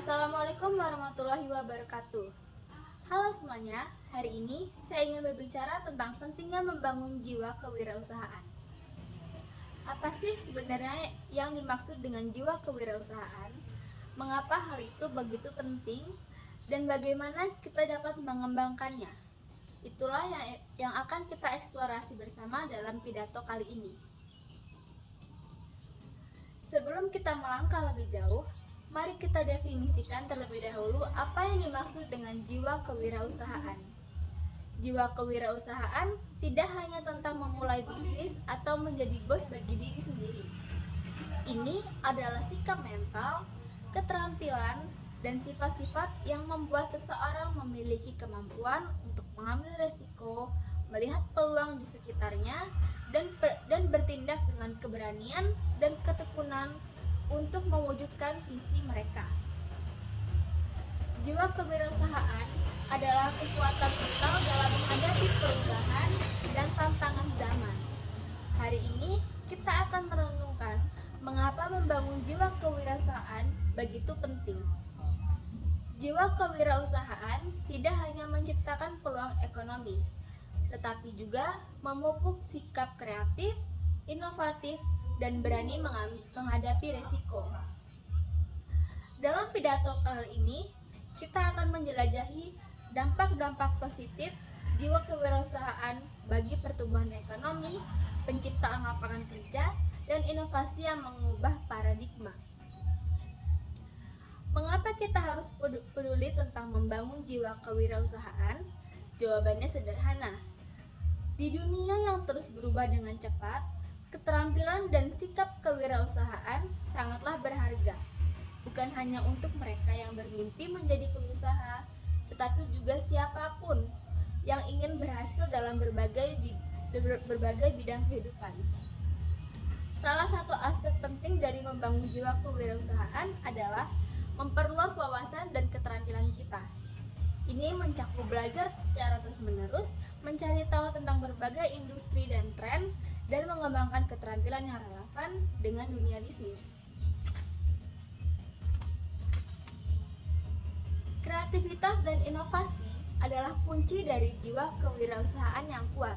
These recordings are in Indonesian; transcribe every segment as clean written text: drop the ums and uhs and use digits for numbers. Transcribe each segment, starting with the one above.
Assalamualaikum warahmatullahi wabarakatuh. Halo semuanya, hari ini saya ingin berbicara tentang pentingnya membangun jiwa kewirausahaan. Apa sih sebenarnya yang dimaksud dengan jiwa kewirausahaan? Mengapa hal itu begitu penting? Dan bagaimana kita dapat mengembangkannya? Itulah yang akan kita eksplorasi bersama dalam pidato kali ini. Sebelum kita melangkah lebih jauh, mari kita definisikan terlebih dahulu apa yang dimaksud dengan jiwa kewirausahaan. Jiwa kewirausahaan tidak hanya tentang memulai bisnis atau menjadi bos bagi diri sendiri. Ini adalah sikap mental, keterampilan, dan sifat-sifat yang membuat seseorang memiliki kemampuan untuk mengambil resiko, melihat peluang di sekitarnya, dan bertindak dengan keberanian dan ketekunan untuk mewujudkan visi mereka. Jiwa kewirausahaan adalah kekuatan mental dalam menghadapi perubahan dan tantangan zaman. Hari ini kita akan merenungkan mengapa membangun jiwa kewirausahaan begitu penting. Jiwa kewirausahaan tidak hanya menciptakan peluang ekonomi, tetapi juga memupuk sikap kreatif, inovatif, dan berani menghadapi resiko. Dalam pidato kali ini, kita akan menjelajahi dampak-dampak positif jiwa kewirausahaan bagi pertumbuhan ekonomi, penciptaan lapangan kerja, dan inovasi yang mengubah paradigma. Mengapa kita harus peduli tentang membangun jiwa kewirausahaan? Jawabannya sederhana. Di dunia yang terus berubah dengan cepat, keterampilan dan sikap kewirausahaan sangatlah berharga. Bukan hanya untuk mereka yang bermimpi menjadi pengusaha, tetapi juga siapapun yang ingin berhasil dalam berbagai bidang kehidupan. Salah satu aspek penting dari membangun jiwa kewirausahaan adalah memperluas wawasan dan keterampilan kita. Ini mencakup belajar secara terus-menerus, mencari tahu tentang berbagai industri dan tren, dan mengembangkan keterampilan yang relevan dengan dunia bisnis. Kreativitas dan inovasi adalah kunci dari jiwa kewirausahaan yang kuat.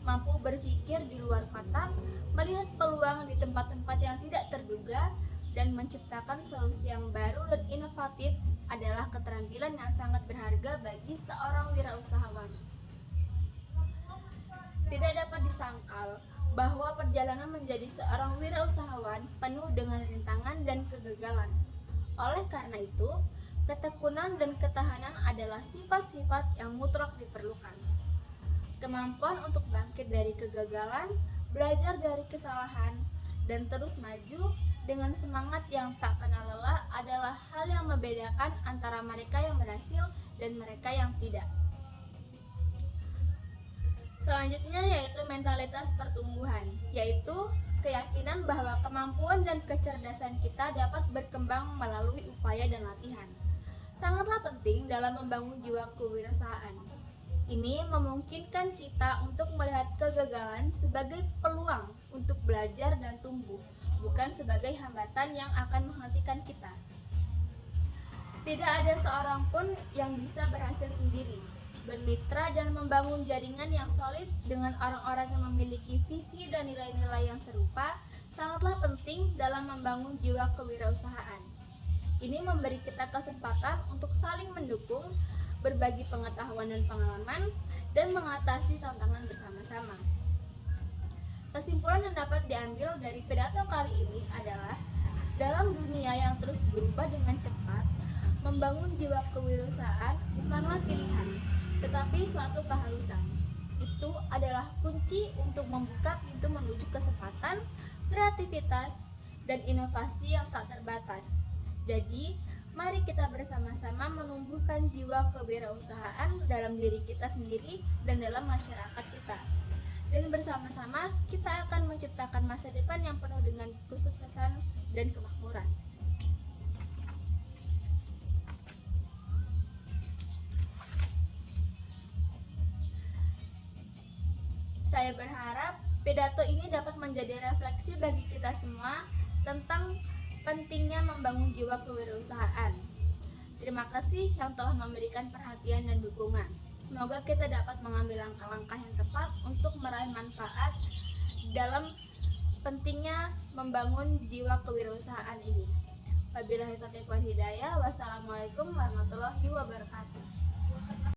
Mampu berpikir di luar kotak, melihat peluang di tempat-tempat yang tidak terduga, dan menciptakan solusi yang baru dan inovatif adalah keterampilan yang sangat berharga bagi seorang wirausahawan. Tidak dapat disangkal bahwa perjalanan menjadi seorang wirausahawan penuh dengan rintangan dan kegagalan. Oleh karena itu, ketekunan dan ketahanan adalah sifat-sifat yang mutlak diperlukan. Kemampuan untuk bangkit dari kegagalan, belajar dari kesalahan, dan terus maju dengan semangat yang tak kenal lelah adalah hal yang membedakan antara mereka yang berhasil dan mereka yang tidak. Selanjutnya yaitu mentalitas pertumbuhan, yaitu keyakinan bahwa kemampuan dan kecerdasan kita dapat berkembang melalui upaya dan latihan. Sangatlah penting dalam membangun jiwa kewirausahaan. Ini memungkinkan kita untuk melihat kegagalan sebagai peluang untuk belajar dan tumbuh, bukan sebagai hambatan yang akan menghentikan kita. Tidak ada seorang pun yang bisa berhasil sendiri. Bermitra dan membangun jaringan yang solid dengan orang-orang yang memiliki visi dan nilai-nilai yang serupa sangatlah penting dalam membangun jiwa kewirausahaan. Ini memberi kita kesempatan untuk saling mendukung, berbagi pengetahuan dan pengalaman, dan mengatasi tantangan bersama-sama. Kesimpulan yang dapat diambil dari pidato kali ini adalah, dalam dunia yang terus berubah dengan cepat, membangun jiwa kewirausahaan bukanlah pilihan, tetapi suatu keharusan. Itu adalah kunci untuk membuka pintu menuju kesempatan, kreativitas, dan inovasi yang tak terbatas. Jadi, mari kita bersama-sama menumbuhkan jiwa kewirausahaan dalam diri kita sendiri dan dalam masyarakat kita. Dan bersama-sama kita akan menciptakan masa depan yang penuh dengan kesuksesan dan kemakmuran. Saya berharap pidato ini dapat menjadi refleksi bagi kita semua tentang pentingnya membangun jiwa kewirausahaan. Terima kasih yang telah memberikan perhatian dan dukungan. Semoga kita dapat mengambil langkah-langkah yang tepat untuk meraih manfaat dalam pentingnya membangun jiwa kewirausahaan ini. Wabillahi taufiq wal hidayah. Wassalamualaikum warahmatullahi wabarakatuh.